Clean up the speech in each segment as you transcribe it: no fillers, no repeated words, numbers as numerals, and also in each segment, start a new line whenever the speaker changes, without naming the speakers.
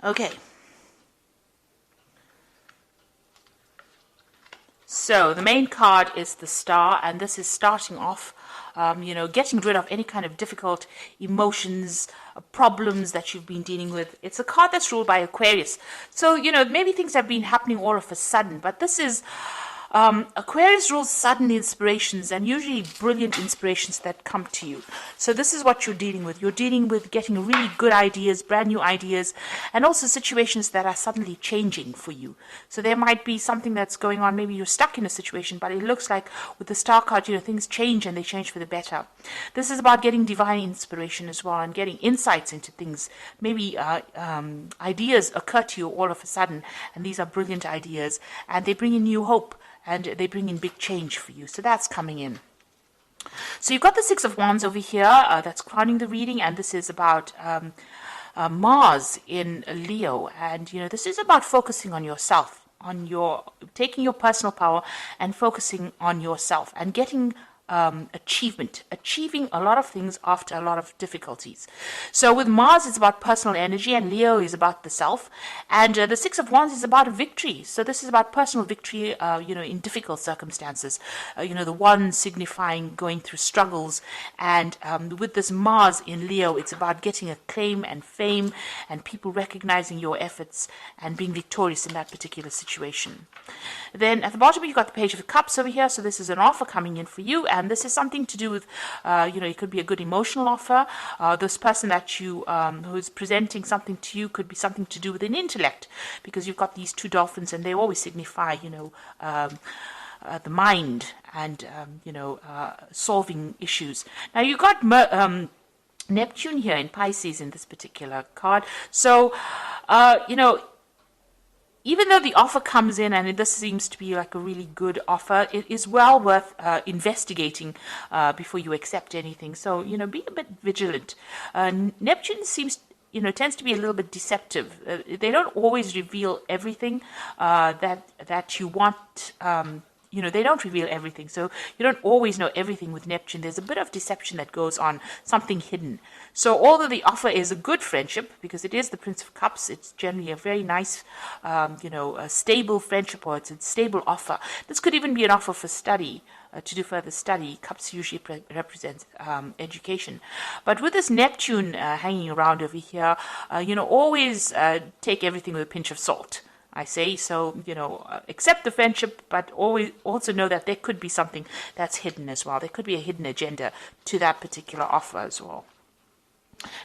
Okay. So the main card is the Star, and this is starting off, getting rid of any kind of difficult emotions, problems that you've been dealing with. It's a card that's ruled by Aquarius. So, maybe things have been happening all of a sudden, but this is Aquarius rules sudden inspirations and usually brilliant inspirations that come to you. So this is what you're dealing with. You're dealing with getting really good ideas, brand new ideas, and also situations that are suddenly changing for you. So there might be something that's going on. Maybe you're stuck in a situation, but it looks like with the Star card, things change and they change for the better. This is about getting divine inspiration as well and getting insights into things. Maybe ideas occur to you all of a sudden, and these are brilliant ideas, and they bring in new hope. And they bring in big change for you. So that's coming in. So you've got the Six of Wands over here. That's crowning the reading. And this is about Mars in Leo. And, this is about focusing on yourself, taking your personal power and focusing on yourself and getting achieving a lot of things after a lot of difficulties. So with Mars, it's about personal energy, and Leo is about the self, and the Six of Wands is about victory. So this is about personal victory, in difficult circumstances. The one signifying going through struggles, and with this Mars in Leo, it's about getting acclaim and fame, and people recognizing your efforts and being victorious in that particular situation. Then at the bottom, you've got the Page of Cups over here. So this is an offer coming in for you. And this is something to do with, it could be a good emotional offer. This person that you, who is presenting something to you could be something to do with an intellect, because you've got these two dolphins and they always signify, the mind and, solving issues. Now you've got Neptune here in Pisces in this particular card. So, even though the offer comes in, and this seems to be like a really good offer, it is well worth investigating before you accept anything. So, be a bit vigilant. Neptune tends to be a little bit deceptive. They don't always reveal everything that you want. They don't reveal everything. So you don't always know everything with Neptune. There's a bit of deception that goes on, something hidden. So although the offer is a good friendship, because it is the Prince of Cups, it's generally a very nice, a stable friendship, or it's a stable offer. This could even be an offer for study, to do further study. Cups usually represents education. But with this Neptune hanging around over here, always take everything with a pinch of salt, I say. So, accept the friendship, but always also know that there could be something that's hidden as well. There could be a hidden agenda to that particular offer as well.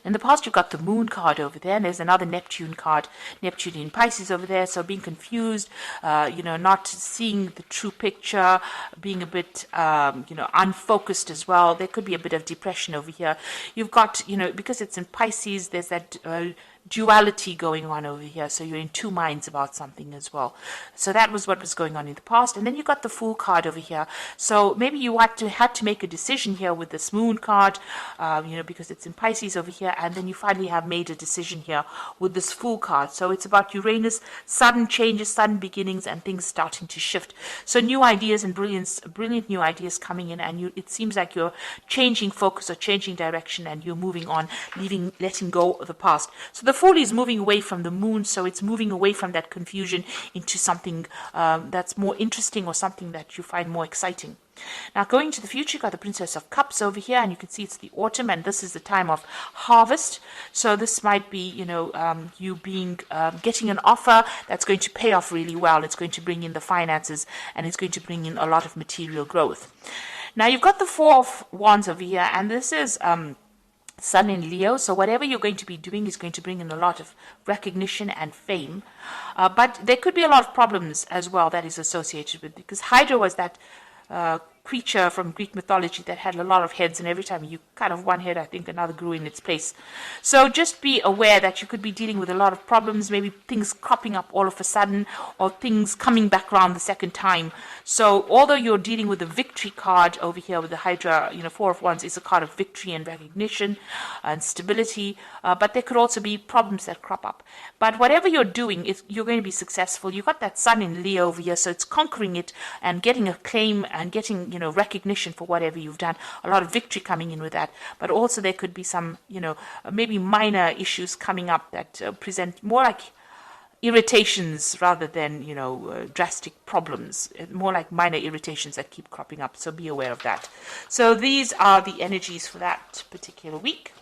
In the past, you've got the Moon card over there, and there's another Neptune card, Neptune in Pisces over there. So being confused, not seeing the true picture, being a bit, unfocused as well. There could be a bit of depression over here. You've got, because it's in Pisces, there's that duality going on over here. So you're in two minds about something as well. So that was what was going on in the past. And then you got the Fool card over here. So maybe you had to make a decision here with this Moon card, because it's in Pisces over here. And then you finally have made a decision here with this Fool card. So it's about Uranus, sudden changes, sudden beginnings, and things starting to shift. So new ideas and brilliant new ideas coming in, and it seems like you're changing focus or changing direction, and you're moving on, letting go of the past. So the Fool is moving away from the Moon, so it's moving away from that confusion into something that's more interesting, or something that you find more exciting. Now, going to the future, you've got the Princess of Cups over here, and you can see it's the autumn, and this is the time of harvest. So this might be, you getting an offer that's going to pay off really well. It's going to bring in the finances, and it's going to bring in a lot of material growth. Now, you've got the Four of Wands over here, and this is Sun in Leo, so whatever you're going to be doing is going to bring in a lot of recognition and fame. But there could be a lot of problems as well that is associated with, because Hydra was that creature from Greek mythology that had a lot of heads, and every time you cut off one head, I think another grew in its place. So just be aware that you could be dealing with a lot of problems, maybe things cropping up all of a sudden, or things coming back around the second time. So although you're dealing with the victory card over here with the Hydra, Four of Wands is a card of victory and recognition and stability, but there could also be problems that crop up. But whatever you're doing, you're going to be successful. You've got that Sun in Leo over here, so it's conquering it and getting acclaim and getting recognition for whatever you've done, a lot of victory coming in with that. But also there could be some, maybe minor issues coming up that present more like irritations rather than, drastic problems, more like minor irritations that keep cropping up. So be aware of that. So these are the energies for that particular week.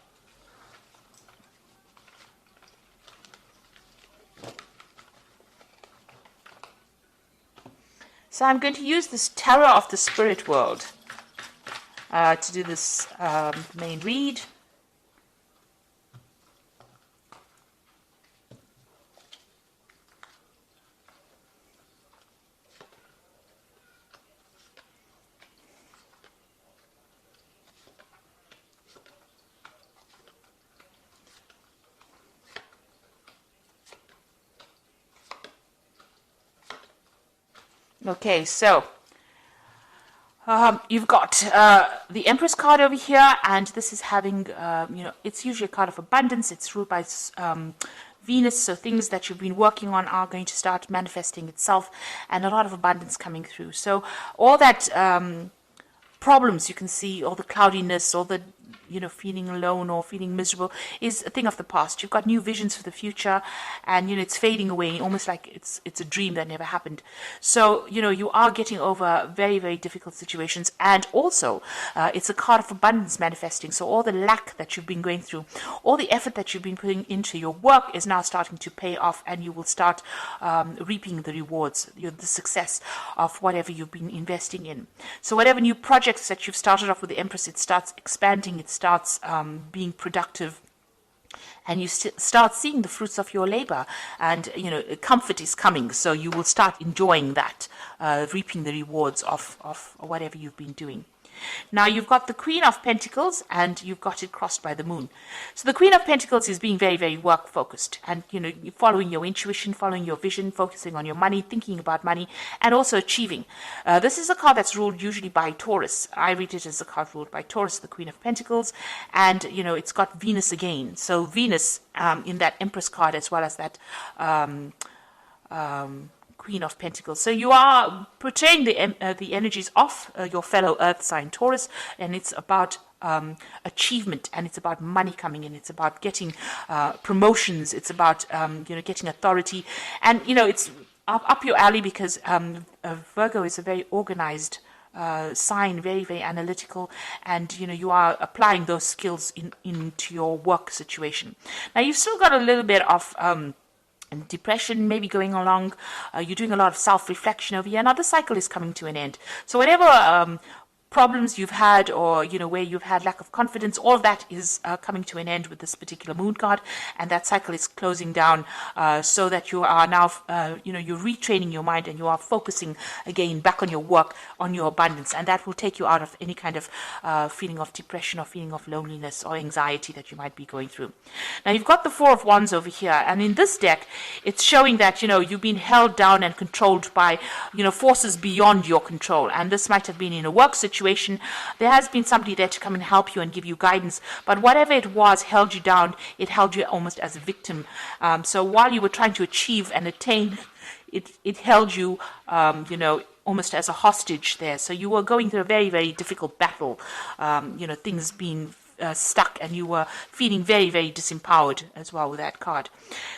So I'm going to use this Tarot of the Spirit World to do this main read. Okay, so you've got the Empress card over here, and this is having, it's usually a card of abundance. It's ruled by Venus, so things that you've been working on are going to start manifesting itself, and a lot of abundance coming through. So all that problems you can see, all the cloudiness, all the feeling alone or feeling miserable is a thing of the past. You've got new visions for the future, and it's fading away, almost like it's a dream that never happened. So you are getting over very, very difficult situations, and also it's a card of abundance manifesting. So all the lack that you've been going through, all the effort that you've been putting into your work is now starting to pay off, and you will start reaping the rewards, the success of whatever you've been investing in. So whatever new projects that you've started off with the Empress, it starts expanding, it starts being productive, and you start seeing the fruits of your labor, and comfort is coming, so you will start enjoying that, reaping the rewards of whatever you've been doing. Now you've got the Queen of Pentacles, and you've got it crossed by the Moon. So the Queen of Pentacles is being very, very work focused, and following your intuition, following your vision, focusing on your money, thinking about money, and also achieving. This is a card that's ruled usually by Taurus. I read it as a card ruled by Taurus, the Queen of Pentacles, and it's got Venus again. So Venus in that Empress card, as well as that Queen of Pentacles. So you are portraying the energies of your fellow Earth sign Taurus, and it's about achievement, and it's about money coming in. It's about getting promotions. It's about getting authority, and it's up your alley, because Virgo is a very organized sign, very, very analytical, and you are applying those skills into your work situation. Now you've still got a little bit of and depression maybe going along. You're doing a lot of self-reflection over here. Now the cycle is coming to an end. So whatever problems you've had, or where you've had lack of confidence, all of that is coming to an end with this particular Moon card, and that cycle is closing down, so that you are now you're retraining your mind, and you are focusing again back on your work, on your abundance, and that will take you out of any kind of feeling of depression or feeling of loneliness or anxiety that you might be going through. Now you've got the Four of Wands over here, and in this deck it's showing that you've been held down and controlled by forces beyond your control, and this might have been in a work situation. There has been somebody there to come and help you and give you guidance, but whatever it was held you down. It held you almost as a victim. So while you were trying to achieve and attain, it held you, almost as a hostage there. So you were going through a very, very difficult battle, things being stuck, and you were feeling very, very disempowered as well with that card.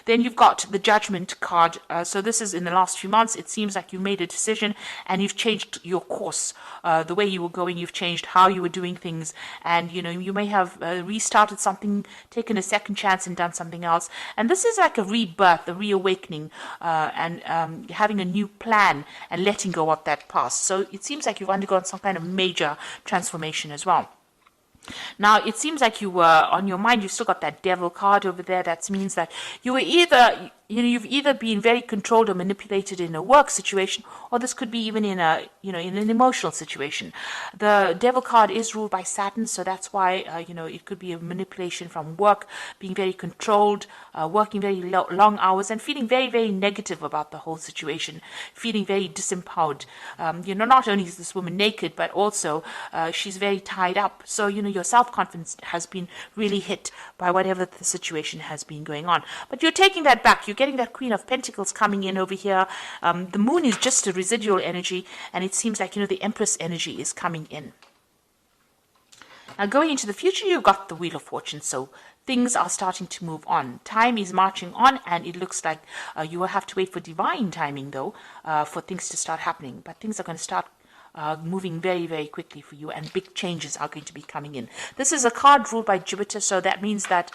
Then you've got the Judgment card. So this is in the last few months. It seems like you made a decision, and you've changed your course. The way you were going, you've changed how you were doing things, and you may have restarted something, taken a second chance, and done something else. And this is like a rebirth, a reawakening, and having a new plan and letting go of that past. So it seems like you've undergone some kind of major transformation as well. Now, it seems like you were, on your mind, you've still got that Devil card over there. That means that you were either, you've either been very controlled or manipulated in a work situation, or this could be even in a, in an emotional situation. The Devil card is ruled by Saturn, so that's why, it could be a manipulation from work, being very controlled, working very long hours, and feeling very, very negative about the whole situation, feeling very disempowered. Not only is this woman naked, but also she's very tied up. So, your self-confidence has been really hit by whatever the situation has been going on. But you're taking that back. You're getting that Queen of Pentacles coming in over here. The moon is just a residual energy, and it seems like, the Empress energy is coming in. Now, going into the future, you've got the Wheel of Fortune, so things are starting to move on. Time is marching on, and it looks like you will have to wait for divine timing, though, for things to start happening. But things are going to start moving very, very quickly for you, and big changes are going to be coming in. This is a card ruled by Jupiter, so that means that,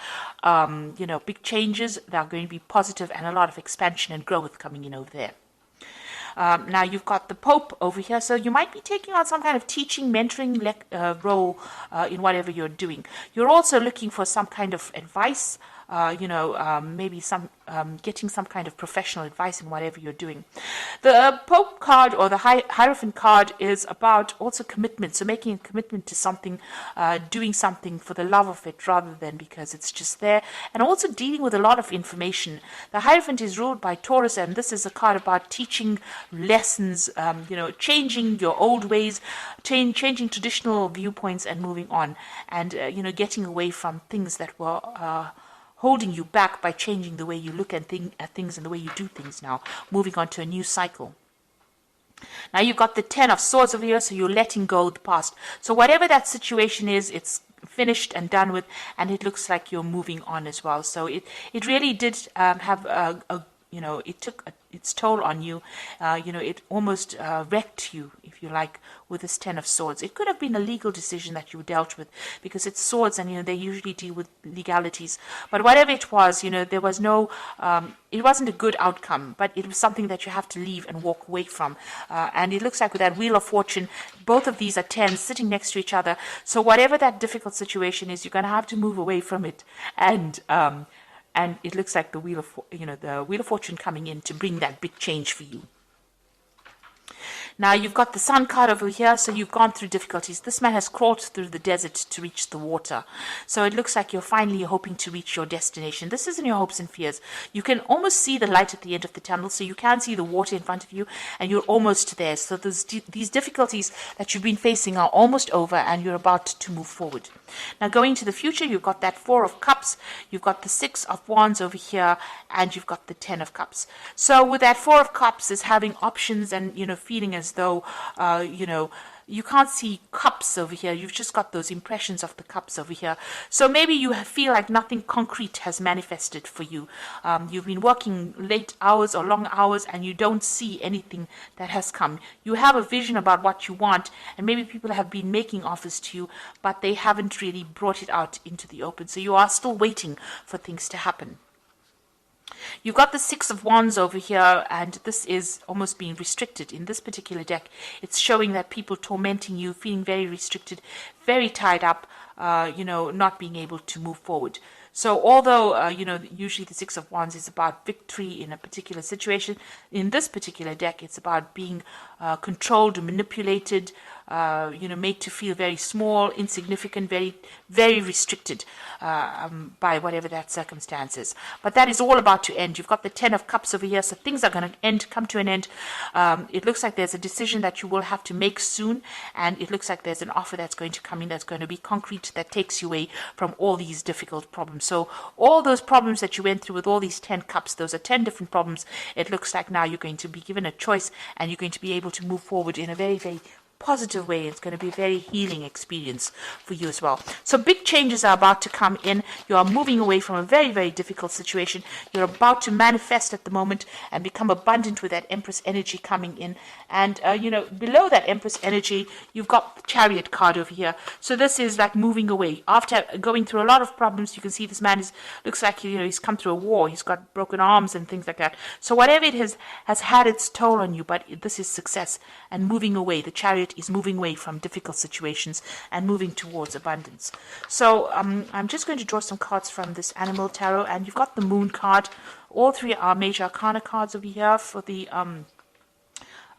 big changes, they are going to be positive, and a lot of expansion and growth coming in over there. Now you've got the Pope over here, so you might be taking on some kind of teaching, mentoring role in whatever you're doing. You're also looking for some kind of advice, maybe getting some kind of professional advice in whatever you're doing. The Pope card, or the Hierophant card, is about also commitment, so making a commitment to something, doing something for the love of it rather than because it's just there, and also dealing with a lot of information. The Hierophant is ruled by Taurus, and this is a card about teaching lessons, changing your old ways, changing traditional viewpoints and moving on, and getting away from things that were holding you back by changing the way you look at things and the way you do things now, moving on to a new cycle. Now you've got the Ten of Swords over here, so you're letting go of the past. So whatever that situation is, it's finished and done with, and it looks like you're moving on as well. So it really did have it took its toll on you. It almost wrecked you, if you like, with this Ten of Swords. It could have been a legal decision that you dealt with, because it's swords, and they usually deal with legalities. But whatever it was, there was no, it wasn't a good outcome, but it was something that you have to leave and walk away from. And it looks like with that Wheel of Fortune, both of these are tens sitting next to each other. So whatever that difficult situation is, you're going to have to move away from it. And it looks like the Wheel of Fortune coming in to bring that big change for you. Now you've got the Sun card over here, so you've gone through difficulties. This man has crawled through the desert to reach the water. So it looks like you're finally hoping to reach your destination. This isn't your hopes and fears. You can almost see the light at the end of the tunnel, so you can see the water in front of you, and you're almost there. So these difficulties that you've been facing are almost over, and you're about to move forward. Now going to the future, you've got that Four of Cups, you've got the Six of Wands over here, and you've got the Ten of Cups. So with that Four of Cups is having options and, feeling as though, you can't see cups over here. You've just got those impressions of the cups over here. So maybe you feel like nothing concrete has manifested for you. You've been working late hours or long hours, and you don't see anything that has come. You have a vision about what you want, and maybe people have been making offers to you, but they haven't really brought it out into the open. So you are still waiting for things to happen. You've got the Six of Wands over here, and this is almost being restricted. In this particular deck, it's showing that people tormenting you, feeling very restricted, very tied up, not being able to move forward. So although, usually the Six of Wands is about victory in a particular situation, in this particular deck, it's about being controlled, manipulated, made to feel very small, insignificant, very, very restricted by whatever that circumstance is. But that is all about to end. You've got the Ten of Cups over here, so things are going to come to an end. It looks like there's a decision that you will have to make soon, and it looks like there's an offer that's going to come in that's going to be concrete, that takes you away from all these difficult problems. So all those problems that you went through with all these 10 cups, those are 10 different problems. It looks like now you're going to be given a choice, and you're going to be able to move forward in a very, very positive way. It's going to be a very healing experience for you as well. So big changes are about to come in. You are moving away from a very, very difficult situation. You're about to manifest at the moment and become abundant with that Empress energy coming in. And, below that Empress energy, you've got the Chariot card over here. So this is like moving away. After going through a lot of problems, you can see this man looks like, he's come through a war. He's got broken arms and things like that. So whatever it has had its toll on you, but this is success and moving away. The Chariot is moving away from difficult situations and moving towards abundance. So I'm just going to draw some cards from this Animal Tarot, and you've got the Moon card. All three are major arcana cards over here for the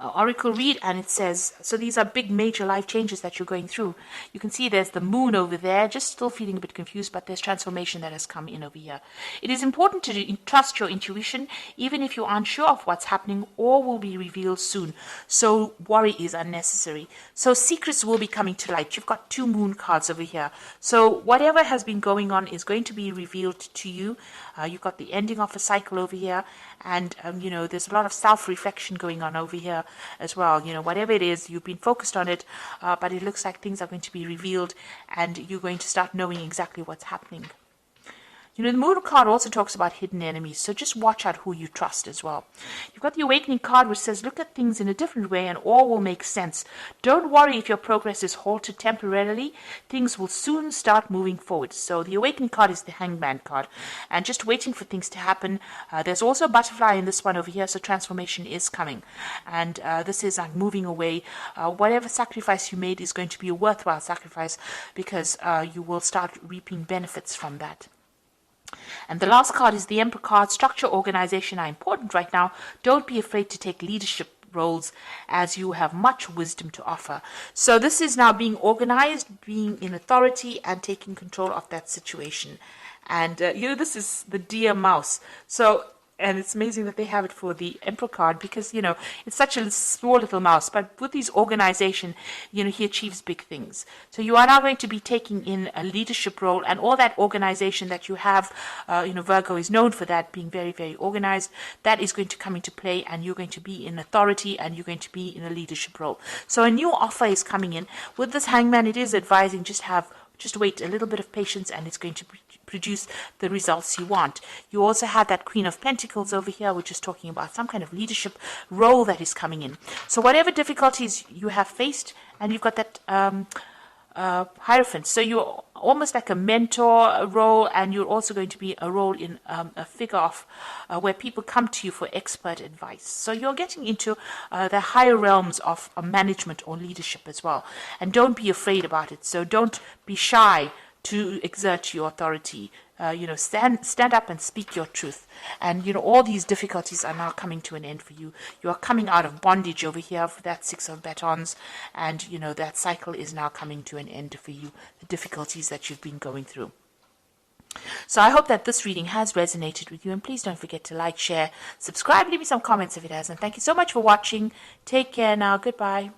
oracle read, and it says, so these are big major life changes that you're going through. You can see there's the moon over there, just still feeling a bit confused, but there's transformation that has come in over here. It is important to trust your intuition, even if you aren't sure of what's happening or will be revealed soon. So worry is unnecessary. So secrets will be coming to light. You've got 2 moon cards over here. So whatever has been going on is going to be revealed to you. You've got the ending of a cycle over here, and there's a lot of self-reflection going on over here as well. Whatever it is, you've been focused on it, but it looks like things are going to be revealed, and you're going to start knowing exactly what's happening. The Moon card also talks about hidden enemies, so just watch out who you trust as well. You've got the Awakening card, which says, look at things in a different way and all will make sense. Don't worry if your progress is halted temporarily. Things will soon start moving forward. So the Awakening card is the Hangman card, and just waiting for things to happen. There's also a butterfly in this one over here, so transformation is coming. And this is like moving away. Whatever sacrifice you made is going to be a worthwhile sacrifice, because you will start reaping benefits from that. And the last card is the Emperor card. Structure, organization are important right now. Don't be afraid to take leadership roles, as you have much wisdom to offer. So this is now being organized, being in authority, and taking control of that situation. And this is the deer mouse. And it's amazing that they have it for the Emperor card, because, it's such a small little mouse. But with his organization, he achieves big things. So you are now going to be taking in a leadership role, and all that organization that you have, Virgo is known for that, being very, very organized. That is going to come into play, and you're going to be in authority, and you're going to be in a leadership role. So a new offer is coming in. With this Hangman, it is advising just wait a little bit of patience, and it's going to produce the results you want. You also have that Queen of Pentacles over here, which is talking about some kind of leadership role that is coming in. So whatever difficulties you have faced, and you've got that Hierophant. So you're almost like a mentor role, and you're also going to be a role in a figure of where people come to you for expert advice. So you're getting into the higher realms of management or leadership as well. And don't be afraid about it. So don't be shy to exert your authority. Stand up and speak your truth. And, all these difficulties are now coming to an end for you. You are coming out of bondage over here for that 6 of batons. And, that cycle is now coming to an end for you, the difficulties that you've been going through. So I hope that this reading has resonated with you. And please don't forget to like, share, subscribe, leave me some comments if it has. And thank you so much for watching. Take care now. Goodbye.